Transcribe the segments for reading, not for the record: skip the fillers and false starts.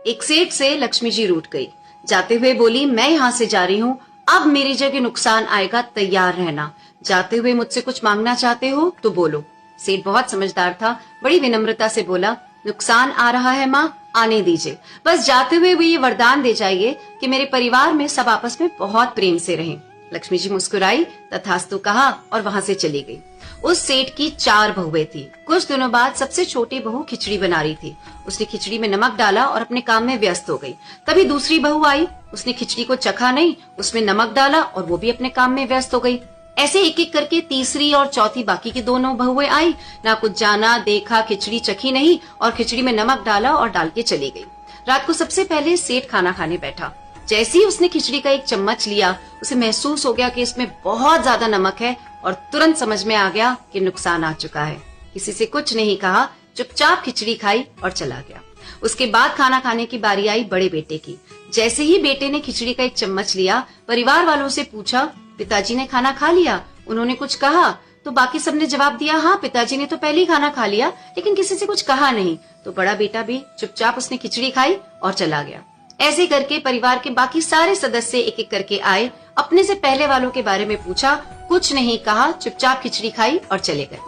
एक सेठ से लक्ष्मी जी रूठ गई। जाते हुए बोली, मैं यहाँ से जा रही हूँ, अब मेरी जगह नुकसान आएगा, तैयार रहना। जाते हुए मुझसे कुछ मांगना चाहते हो तो बोलो। सेठ बहुत समझदार था, बड़ी विनम्रता से बोला, नुकसान आ रहा है माँ, आने दीजिए, बस जाते हुए वो ये वरदान दे जाइए कि मेरे परिवार में सब आपस में बहुत प्रेम से रहें। लक्ष्मी जी मुस्कुराई, तथास्तु कहा और वहां से चली गई। उस सेठ की 4 बहुएं थी। कुछ दिनों बाद सबसे छोटी बहू खिचड़ी बना रही थी। उसने खिचड़ी में नमक डाला और अपने काम में व्यस्त हो गई। तभी दूसरी बहू आई, उसने खिचड़ी को चखा नहीं, उसमें नमक डाला और वो भी अपने काम में व्यस्त हो गई। ऐसे एक एक करके तीसरी और चौथी बाकी की दोनों बहुएं आई, ना कुछ जाना देखा, खिचड़ी चखी नहीं और खिचड़ी में नमक डाला और डाल के चली गई। रात को सबसे पहले सेठ खाना खाने बैठा। जैसे ही उसने खिचड़ी का एक चम्मच लिया, उसे महसूस हो गया कि इसमें बहुत ज्यादा नमक है और तुरंत समझ में आ गया कि नुकसान आ चुका है। किसी से कुछ नहीं कहा, चुपचाप खिचड़ी खाई और चला गया। उसके बाद खाना खाने की बारी आई बड़े बेटे की। जैसे ही बेटे ने खिचड़ी का एक चम्मच लिया, परिवार वालों से पूछा, पिताजी ने खाना खा लिया? उन्होंने कुछ कहा? तो बाकी सबने जवाब दिया, हाँ पिताजी ने तो पहले ही खाना खा लिया, लेकिन किसी से कुछ कहा नहीं। तो बड़ा बेटा भी चुपचाप उसने खिचड़ी खाई और चला गया। ऐसे करके परिवार के बाकी सारे सदस्य एक एक करके आए, अपने से पहले वालों के बारे में पूछा, कुछ नहीं कहा, चुपचाप खिचड़ी खाई और चले गए।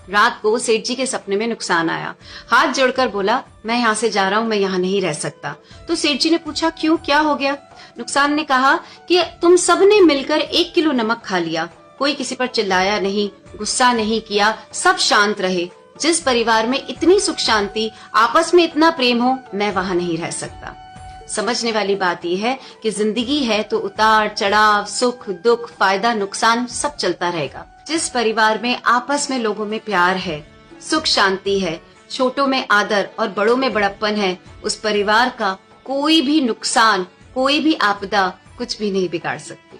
रात को सेठ जी के सपने में नुकसान आया। हाथ जोड़कर बोला, मैं यहाँ से जा रहा हूँ, मैं यहाँ नहीं रह सकता। तो सेठ जी ने पूछा, क्यों, क्या हो गया? नुकसान ने कहा कि तुम सबने मिलकर 1 किलो नमक खा लिया, कोई किसी पर चिल्लाया नहीं, गुस्सा नहीं किया, सब शांत रहे। जिस परिवार में इतनी सुख शांति, आपस में इतना प्रेम हो, मैं वहाँ नहीं रह सकता। समझने वाली बात यह है कि जिंदगी है तो उतार चढ़ाव, सुख दुख, फायदा नुकसान सब चलता रहेगा। जिस परिवार में आपस में लोगों में प्यार है, सुख शांति है, छोटों में आदर और बड़ों में बड़प्पन है, उस परिवार का कोई भी नुकसान, कोई भी आपदा कुछ भी नहीं बिगाड़ सकती।